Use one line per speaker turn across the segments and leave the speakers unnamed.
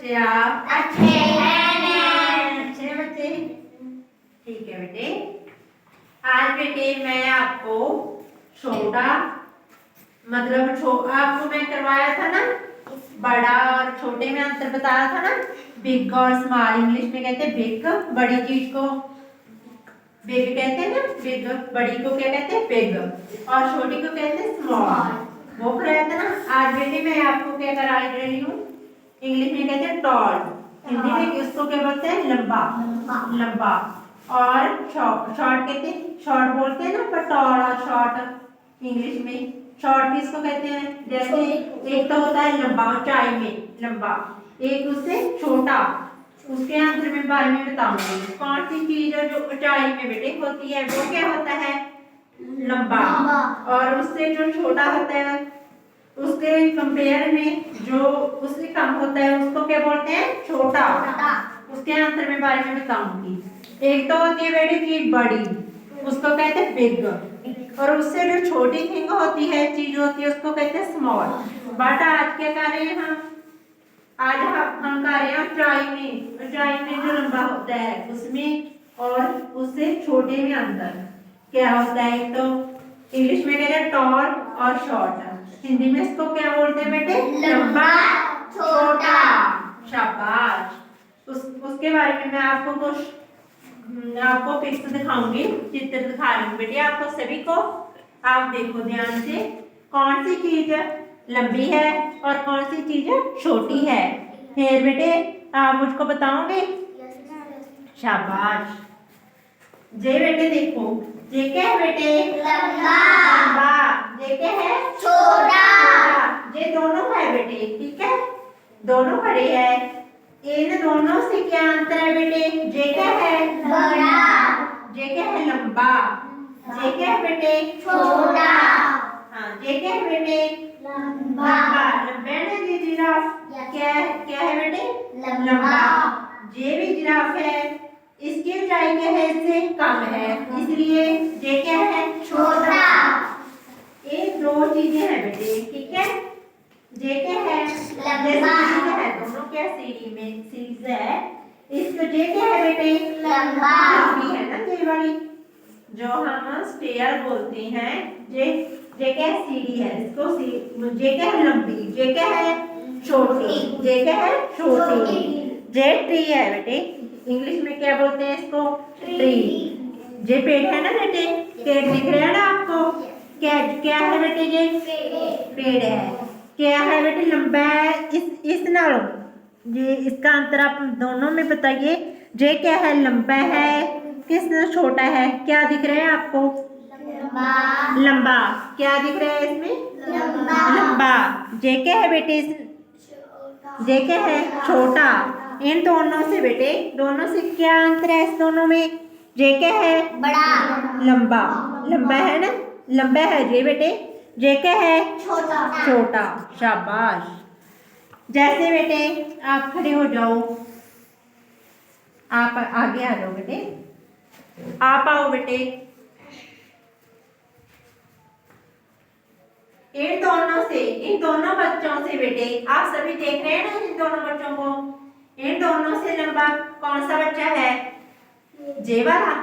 बच्चे आप
अच्छे हैं।
अच्छे बच्चे। ठीक है बेटे, आज बेटे मैं आपको छोटा मतलब आपको मैं करवाया था ना, बड़ा और छोटे में अंतर बताया था ना। बिग और स्मॉल, इंग्लिश में कहते हैं बिग, बड़ी चीज को बिग कहते हैं ना, बिग। बड़ी को क्या कहते हैं बिग, और छोटी को कहते हैं स्मॉल। वो कराया था ना। आज बेटे मैं आपको क्या करा रही हूँ, इंग्लिश में कहते हैं टॉल, हिंदी में उसको क्या बोलते हैं लंबा। लंबा और शॉर्ट, शॉर्ट कहते हैं, शॉर्ट बोलते हैं ना, पर टॉल और शॉर्ट इंग्लिश में। शॉर्ट किसको कहते हैं, जैसे एक तो होता है लंबा ऊंचाई में लंबा, एक उससे छोटा। उसके अंतर में बारे में बताऊंगी। कौन सी चीज है जो ऊंचाई में बेटे होती है वो क्या होता है लंबा, और उससे जो छोटा होता है उसके कंपेयर में जो उससे कम होता है उसको क्या बोलते हैं छोटा। उसके अंतर में बारे में बताऊंगी। एक तो होती है बेटे चीज बड़ी, उसको कहते हैं बिग, और उससे जो छोटी थिंग होती है चीज होती है उसको कहते हैं स्मॉल। बट आज क्या कर रहे हैं आज हम कर रहे हैं ऊंचाई में। ऊंचाई में जो लंबा होता है उसमें, और उससे छोटे में अंतर क्या होता है। तो इंग्लिश में कहते हैं टॉल और शॉर्ट, हिंदी में इसको क्या बोलते हैं बेटे लंबा छोटा। शाबाश। उसके बारे में मैं आपको पिक्स दिखाऊंगी, चित्र दिखा रही हूँ बेटे आपको सभी को। आप देखो ध्यान से, कौन सी चीज लंबी है और कौन सी चीज छोटी है। फिर बेटे आप मुझको बताओगे। शाबाश। जे बेटे देखो, जे क्या है बेटे लंबा, जे क्या है छोटा। ये दोनों है बेटे, ठीक है, दोनों खड़े हैं। इन दोनों से क्या अंतर है बेटे, जे क्या है बड़ा, जे क्या है लंबा, जे क्या है बेटे छोटा। हाँ, जे क्या है बेटे लंबा। लंबा है ये जिराफ, क्या है बेटे लंबा। ये भी जिराफ है, इसकी ऊंचाई क्या है इससे कम है, इसलिए जे क्या है छोटा। ये दो चीजें हैं बेटे, ठीक है। जे क्या है लंबा है, दोनों क्या सीढ़ी में सीरीज है। इसको जे क्या है बेटे लंबा, लंबी है ना जे वाली, जो हम स्टेयर बोलते हैं। जे क्या सीढ़ी है, इसको जे क्या है लंबी, जे क्या है छोटी, जे क्या है छोटी। जे ट्री है बेटे, इंग्लिश में क्या बोलते हैं इसको ट्री। जे पेड़ है ना बेटे, पेड़ दिख रहे हैं ना आपको, क्या क्या है बेटे ये पेड़ है। क्या है बेटे लंबा है इस नालों, ये इसका अंतर आप दोनों में बताइए। जे क्या है लंबा है, किस छोटा है, क्या दिख रहा है आपको लंबा। क्या दिख रहा है इसमें लंबा। जे क्या है बेटे जे क्या है छोटा। इन दोनों से बेटे, दोनों से क्या अंतर है इस दोनों में, जे क्या है
बड़ा,
लंबा, लंबा है ना, लंबा है जे बेटे, जे क्या है
छोटा।
छोटा। शाबाश। जैसे बेटे आप खड़े हो जाओ, आप आगे आ जाओ बेटे, आप आओ बेटे। इन दोनों बच्चों से बेटे, आप सभी देख रहे हैं ना इन दोनों बच्चों को। इन दोनों से लंबा कौन सा बच्चा है, जे वाला।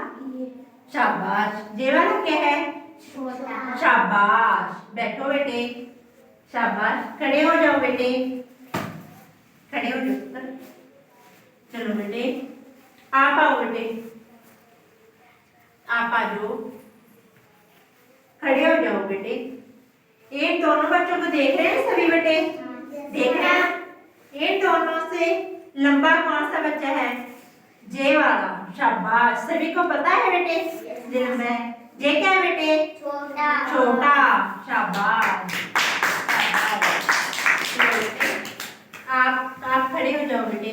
शाबाश। जे वाला क्या है
छोटा।
शाबाश। बैठो बेटे, शाबाश। खड़े हो जाओ बेटे, खड़े हो जाओ। चलो बेटे आप आओ बेटे, आप आ जाओ, खड़े हो जाओ बेटे। इन दोनों बच्चों को देख रहे हैं सभी बेटे, देख रहे हैं। इन दोनों से लंबा कौन सा बच्चा है, जे वाला। शाबाश। सभी को पता है बेटे जे लंबा है। जे क्या है बेटे
छोटा।
छोटा। शाबाश। आप खड़े हो जाओ बेटे,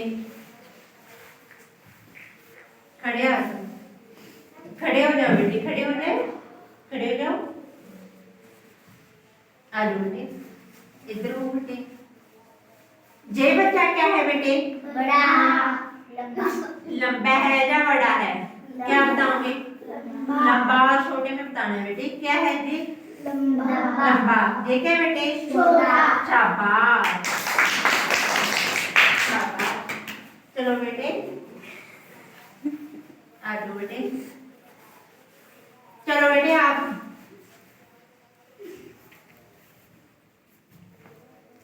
खड़े हो जाओ, खड़े हो जाओ बेटे, खड़े हो जाओ, खड़े हो जाओ। आ जाओ बेटे, इधर हो बेटे। जे बच्चा क्या है बेटे
बड़ा,
लंबा है या बड़ा है, क्या बताओगे लंबा और छोटे में बताना है बेटे। क्या है जी लंबा। ये क्या बेटे
छोटा।
शाबाश। शाबाश। चलो बेटे आ जाओ बेटे। चलो बेटे आप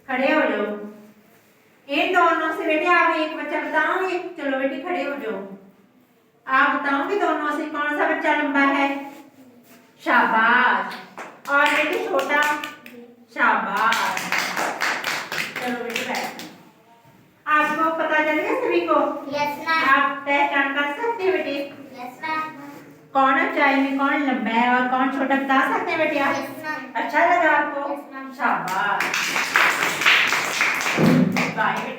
खड़े हो जाओ। इन दोनों से बेटे आप एक बच्चा बताओगे। चलो बेटे खड़े हो जाओ। आप बताओगे दोनों से कौन सा बच्चा लंबा है। शाबाश। और बेटे छोटा। शाबाश। चलो बेटे बैठ। आपको पता चल गया सभी को।
Yes ma'am.
आप पहचान कर सकते हैं बेटे
यस मैम।
कौन ऊंचाई में कौन लंबा है और कौन छोटा बता सकते हैं बेटे आप।
Yes ma'am.
अच्छा लगा आपको।
Yes ma'am.
शाबाश। बाय बेटे।